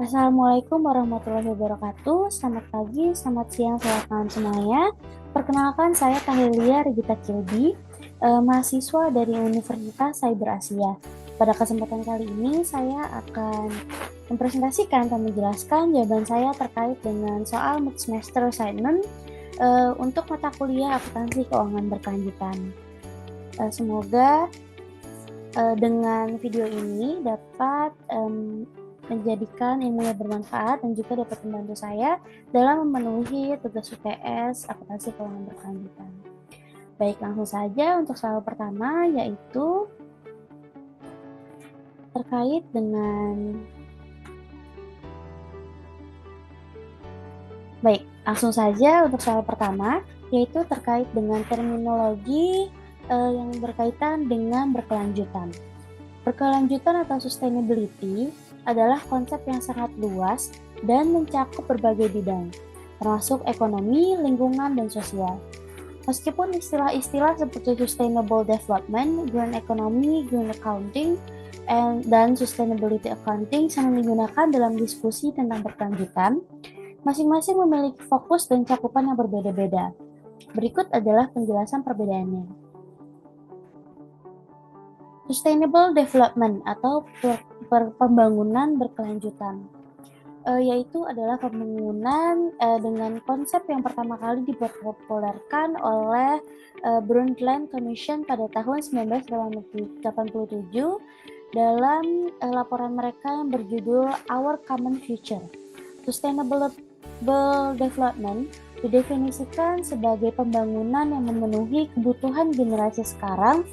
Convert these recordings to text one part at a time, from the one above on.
Assalamualaikum warahmatullahi wabarakatuh. Selamat pagi, selamat siang, selamat malam semuanya. Perkenalkan, saya Kahelia Regita Kilby, mahasiswa dari Universitas Cyber Asia. Pada kesempatan kali ini, saya akan mempresentasikan dan menjelaskan jawaban saya terkait dengan soal mid-semester assignment untuk mata kuliah akuntansi keuangan berkelanjutan. Semoga dengan video ini dapat menjadikan ilmunya bermanfaat dan juga dapat membantu saya dalam memenuhi tugas UTS akuntansi keuangan berkelanjutan. Baik, langsung saja untuk soal pertama, yaitu terkait dengan terminologi yang berkaitan dengan berkelanjutan. Berkelanjutan atau sustainability adalah konsep yang sangat luas dan mencakup berbagai bidang, termasuk ekonomi, lingkungan, dan sosial. Meskipun istilah-istilah seperti sustainable development, green economy, green accounting, dan sustainability accounting sering digunakan dalam diskusi tentang berkelanjutan, masing-masing memiliki fokus dan cakupan yang berbeda-beda. Berikut adalah penjelasan perbedaannya. Sustainable development atau pembangunan berkelanjutan, yaitu adalah pembangunan dengan konsep yang pertama kali dipopulerkan oleh Brundtland Commission pada tahun 1987 dalam laporan mereka yang berjudul Our Common Future. Sustainable development didefinisikan sebagai pembangunan yang memenuhi kebutuhan generasi sekarang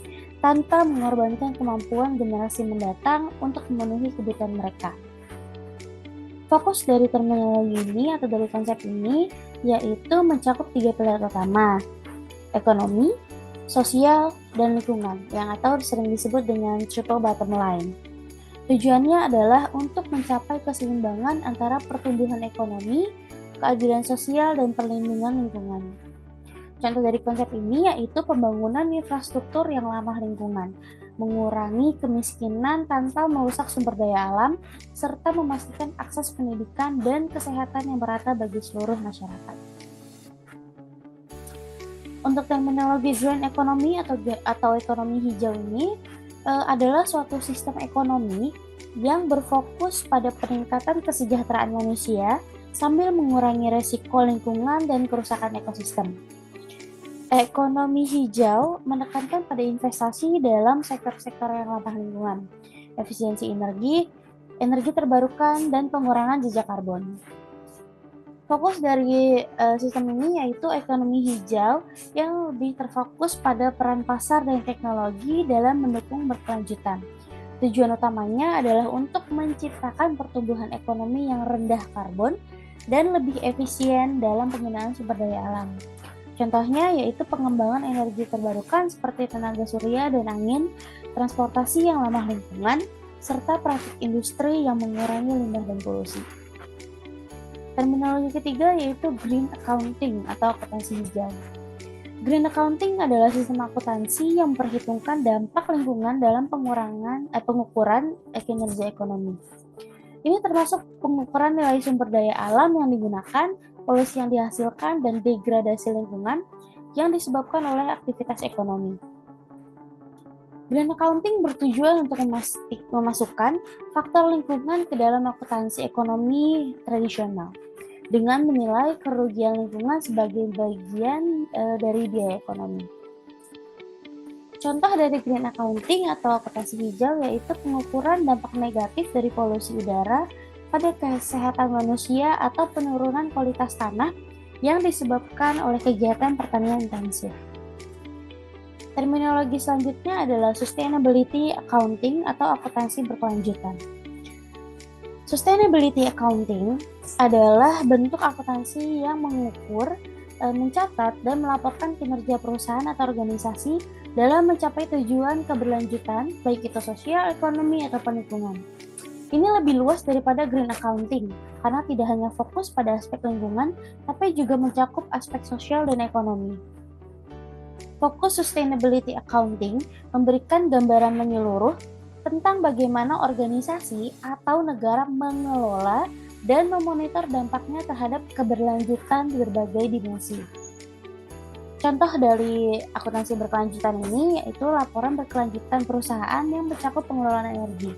tanpa mengorbankan kemampuan generasi mendatang untuk memenuhi kebutuhan mereka. Fokus dari terminologi ini atau dari konsep ini yaitu mencakup 3 pilar utama, ekonomi, sosial, dan lingkungan, yang atau sering disebut dengan triple bottom line. Tujuannya adalah untuk mencapai keseimbangan antara pertumbuhan ekonomi, keadilan sosial, dan perlindungan lingkungan. Contoh dari konsep ini yaitu pembangunan infrastruktur yang ramah lingkungan, mengurangi kemiskinan tanpa merusak sumber daya alam, serta memastikan akses pendidikan dan kesehatan yang merata bagi seluruh masyarakat. Untuk terminologi green economy atau ekonomi hijau ini adalah suatu sistem ekonomi yang berfokus pada peningkatan kesejahteraan manusia sambil mengurangi resiko lingkungan dan kerusakan ekosistem. Ekonomi hijau menekankan pada investasi dalam sektor-sektor yang ramah lingkungan, efisiensi energi, energi terbarukan, dan pengurangan jejak karbon. Fokus dari sistem ini yaitu ekonomi hijau yang lebih terfokus pada peran pasar dan teknologi dalam mendukung berkelanjutan. Tujuan utamanya adalah untuk menciptakan pertumbuhan ekonomi yang rendah karbon dan lebih efisien dalam penggunaan sumber daya alam. Contohnya yaitu pengembangan energi terbarukan seperti tenaga surya dan angin, transportasi yang ramah lingkungan, serta praktik industri yang mengurangi limbah dan polusi. Terminologi ketiga yaitu green accounting atau akuntansi hijau. Green accounting adalah sistem akuntansi yang memperhitungkan dampak lingkungan dalam pengukuran kinerja ekonomi. Ini termasuk pengukuran nilai sumber daya alam yang digunakan, polusi yang dihasilkan, dan degradasi lingkungan yang disebabkan oleh aktivitas ekonomi. Green accounting bertujuan untuk memasukkan faktor lingkungan ke dalam akuntansi ekonomi tradisional dengan menilai kerugian lingkungan sebagai bagian dari biaya ekonomi. Contoh dari green accounting atau akuntansi hijau yaitu pengukuran dampak negatif dari polusi udara pada kesehatan manusia atau penurunan kualitas tanah yang disebabkan oleh kegiatan pertanian intensif. Terminologi selanjutnya adalah sustainability accounting atau akuntansi berkelanjutan. Sustainability accounting adalah bentuk akuntansi yang mengukur, mencatat, dan melaporkan kinerja perusahaan atau organisasi dalam mencapai tujuan keberlanjutan, baik itu sosial, ekonomi, atau lingkungan. Ini lebih luas daripada green accounting, karena tidak hanya fokus pada aspek lingkungan, tapi juga mencakup aspek sosial dan ekonomi. Fokus sustainability accounting memberikan gambaran menyeluruh tentang bagaimana organisasi atau negara mengelola dan memonitor dampaknya terhadap keberlanjutan di berbagai dimensi. Contoh dari akuntansi berkelanjutan ini yaitu laporan berkelanjutan perusahaan yang mencakup pengelolaan energi,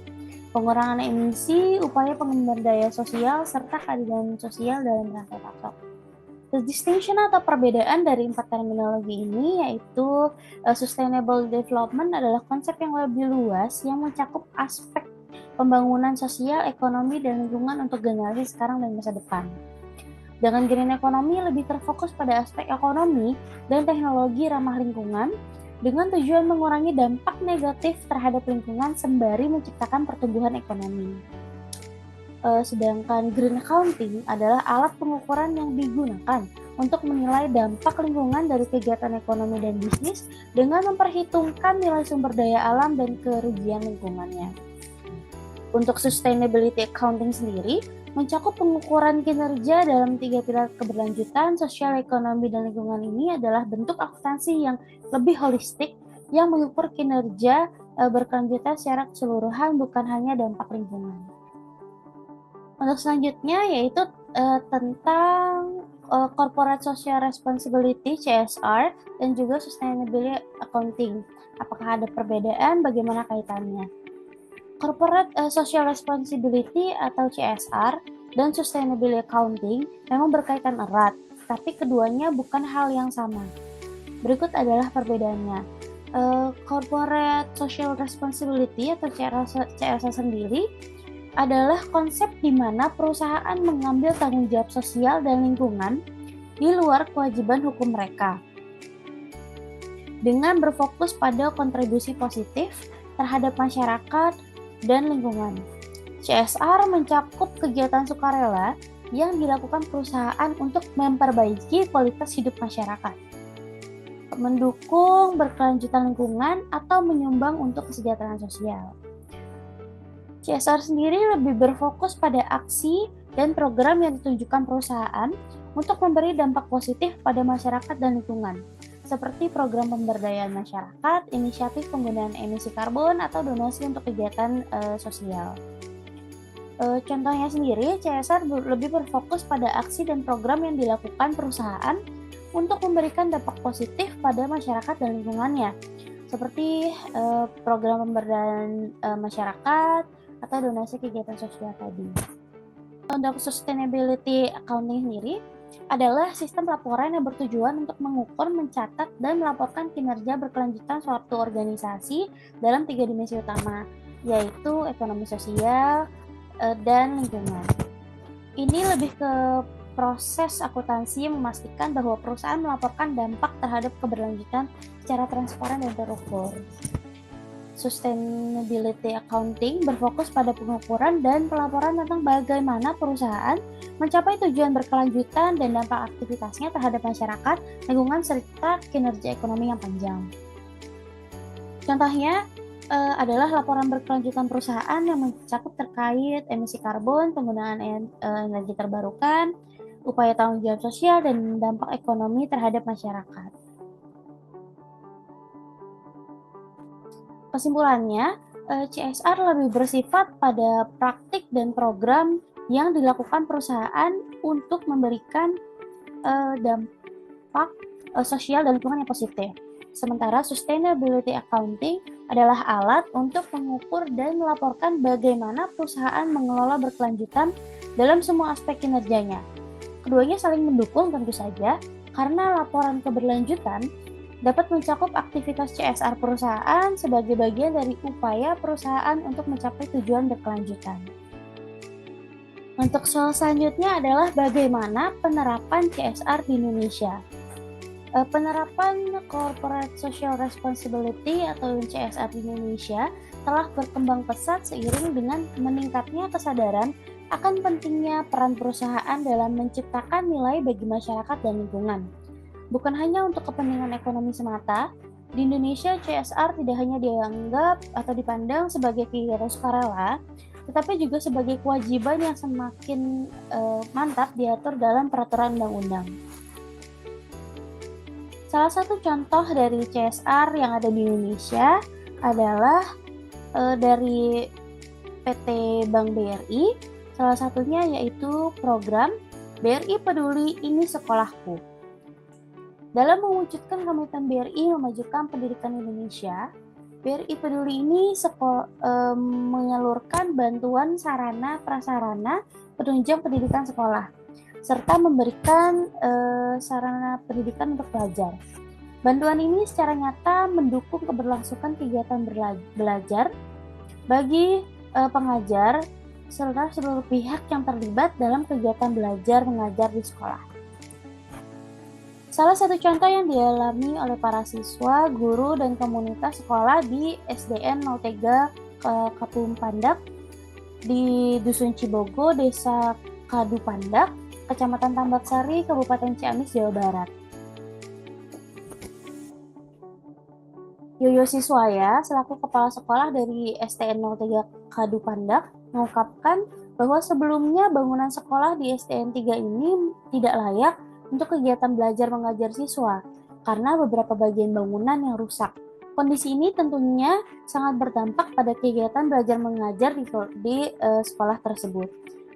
pengurangan emisi, upaya pemberdayaan sosial, serta keadilan sosial dalam rantai pasok. The distinction atau perbedaan dari 4 terminologi ini yaitu sustainable development adalah konsep yang lebih luas yang mencakup aspek pembangunan sosial, ekonomi, dan lingkungan untuk generasi sekarang dan masa depan. Dengan green economy lebih terfokus pada aspek ekonomi dan teknologi ramah lingkungan dengan tujuan mengurangi dampak negatif terhadap lingkungan sembari menciptakan pertumbuhan ekonomi. Sedangkan green accounting adalah alat pengukuran yang digunakan untuk menilai dampak lingkungan dari kegiatan ekonomi dan bisnis dengan memperhitungkan nilai sumber daya alam dan kerugian lingkungannya. Untuk sustainability accounting sendiri, mencakup pengukuran kinerja dalam 3 pilar keberlanjutan, sosial, ekonomi, dan lingkungan ini adalah bentuk akuntansi yang lebih holistik yang mengukur kinerja berkelanjutan secara keseluruhan, bukan hanya dampak lingkungan. Untuk selanjutnya yaitu tentang Corporate Social Responsibility (CSR) dan juga Sustainability Accounting. Apakah ada perbedaan? Bagaimana kaitannya? Corporate Social Responsibility atau CSR dan Sustainability Accounting memang berkaitan erat, tapi keduanya bukan hal yang sama. Berikut adalah perbedaannya. Corporate Social Responsibility atau CSR sendiri adalah konsep di mana perusahaan mengambil tanggung jawab sosial dan lingkungan di luar kewajiban hukum mereka, dengan berfokus pada kontribusi positif terhadap masyarakat dan lingkungan. CSR mencakup kegiatan sukarela yang dilakukan perusahaan untuk memperbaiki kualitas hidup masyarakat, mendukung berkelanjutan lingkungan, atau menyumbang untuk kesejahteraan sosial. CSR sendiri lebih berfokus pada aksi dan program yang ditunjukkan perusahaan untuk memberi dampak positif pada masyarakat dan lingkungan, seperti program pemberdayaan masyarakat, inisiatif penggunaan emisi karbon, atau donasi untuk kegiatan sosial. Contohnya sendiri, CSR lebih berfokus pada aksi dan program yang dilakukan perusahaan untuk memberikan dampak positif pada masyarakat dan lingkungannya, seperti program pemberdayaan masyarakat atau donasi kegiatan sosial tadi. Untuk sustainability accounting sendiri adalah sistem laporan yang bertujuan untuk mengukur, mencatat, dan melaporkan kinerja berkelanjutan suatu organisasi dalam 3 dimensi utama, yaitu ekonomi sosial dan lingkungan. Ini lebih ke proses akuntansi yang memastikan bahwa perusahaan melaporkan dampak terhadap keberlanjutan secara transparan dan terukur. Sustainability accounting berfokus pada pengukuran dan pelaporan tentang bagaimana perusahaan mencapai tujuan berkelanjutan dan dampak aktivitasnya terhadap masyarakat, lingkungan, serta kinerja ekonomi yang panjang. Contohnya adalah laporan berkelanjutan perusahaan yang mencakup terkait emisi karbon, penggunaan energi terbarukan, upaya tanggung jawab sosial, dan dampak ekonomi terhadap masyarakat. Kesimpulannya, CSR lebih bersifat pada praktik dan program yang dilakukan perusahaan untuk memberikan dampak sosial dan lingkungan yang positif. Sementara sustainability accounting adalah alat untuk mengukur dan melaporkan bagaimana perusahaan mengelola berkelanjutan dalam semua aspek kinerjanya. Keduanya saling mendukung tentu saja, karena laporan keberlanjutan dapat mencakup aktivitas CSR perusahaan sebagai bagian dari upaya perusahaan untuk mencapai tujuan berkelanjutan. Untuk soal selanjutnya adalah bagaimana penerapan CSR di Indonesia. Penerapan Corporate Social Responsibility atau CSR di Indonesia telah berkembang pesat seiring dengan meningkatnya kesadaran akan pentingnya peran perusahaan dalam menciptakan nilai bagi masyarakat dan lingkungan. Bukan hanya untuk kepentingan ekonomi semata, di Indonesia CSR tidak hanya dianggap atau dipandang sebagai kegiatan sukarela, tetapi juga sebagai kewajiban yang semakin mantap diatur dalam peraturan undang-undang. Salah satu contoh dari CSR yang ada di Indonesia adalah dari PT Bank BRI Salah satunya yaitu program BRI Peduli Ini Sekolahku. Dalam mewujudkan komitmen BRI memajukan pendidikan Indonesia, BRI Peduli ini menyalurkan bantuan sarana prasarana penunjang pendidikan sekolah, serta memberikan sarana pendidikan untuk belajar. Bantuan ini secara nyata mendukung keberlangsungan kegiatan belajar bagi pengajar serta seluruh pihak yang terlibat dalam kegiatan belajar mengajar di sekolah. Salah satu contoh yang dialami oleh para siswa, guru, dan komunitas sekolah di SDN 03 Kapung Pandak di Dusun Cibogo, Desa Kadu Pandak, Kecamatan Tambak Sari, Kabupaten Ciamis, Jawa Barat. Yoyo Siswaya, selaku kepala sekolah dari STN 03 Kadu Pandak, mengungkapkan bahwa sebelumnya bangunan sekolah di STN 3 ini tidak layak untuk kegiatan belajar mengajar siswa karena beberapa bagian bangunan yang rusak. Kondisi ini tentunya sangat berdampak pada kegiatan belajar mengajar di sekolah tersebut.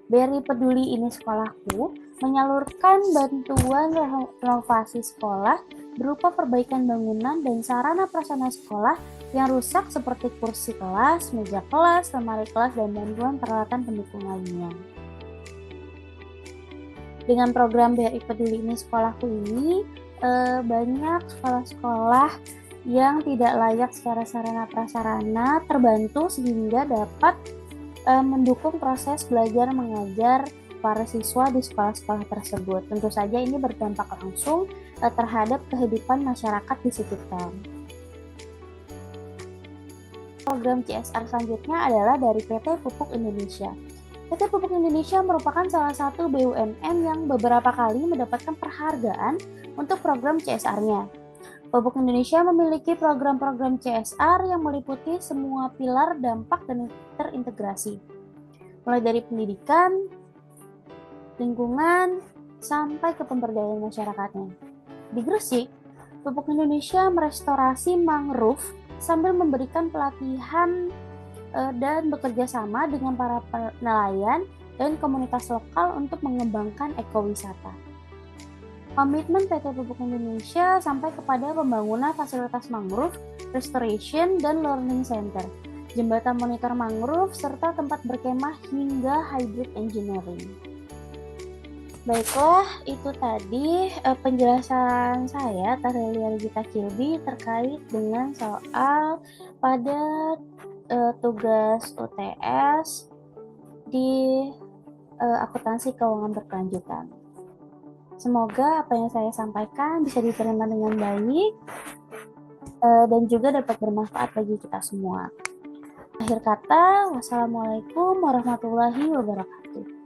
BRI Peduli Ini Sekolahku menyalurkan bantuan renovasi sekolah berupa perbaikan bangunan dan sarana prasarana sekolah yang rusak seperti kursi kelas, meja kelas, lemari kelas, dan bantuan peralatan pendukung lainnya. Dengan program BRI Peduli Ini Sekolahku ini, banyak sekolah-sekolah yang tidak layak secara sarana prasarana terbantu sehingga dapat mendukung proses belajar mengajar para siswa di sekolah-sekolah tersebut. Tentu saja ini berdampak langsung terhadap kehidupan masyarakat di sekitar. Program CSR selanjutnya adalah dari PT Pupuk Indonesia. PT Pupuk Indonesia merupakan salah satu BUMN yang beberapa kali mendapatkan penghargaan untuk program CSR-nya. Pupuk Indonesia memiliki program-program CSR yang meliputi semua pilar dampak dan terintegrasi, mulai dari pendidikan, lingkungan, sampai ke pemberdayaan masyarakatnya. Di Gresik, Pupuk Indonesia merestorasi mangrove sambil memberikan pelatihan dan bekerja sama dengan para nelayan dan komunitas lokal untuk mengembangkan ekowisata. Komitmen PT Pupuk Indonesia sampai kepada pembangunan fasilitas mangrove, restoration, dan learning center, jembatan monitor mangrove, serta tempat berkemah hingga hybrid engineering. Baiklah, itu tadi penjelasan saya, Tarelia Gita Kilby, terkait dengan soal pada tugas UTS di akuntansi keuangan berkelanjutan. Semoga apa yang saya sampaikan bisa diterima dengan baik dan juga dapat bermanfaat bagi kita semua. Akhir kata, wassalamualaikum warahmatullahi wabarakatuh.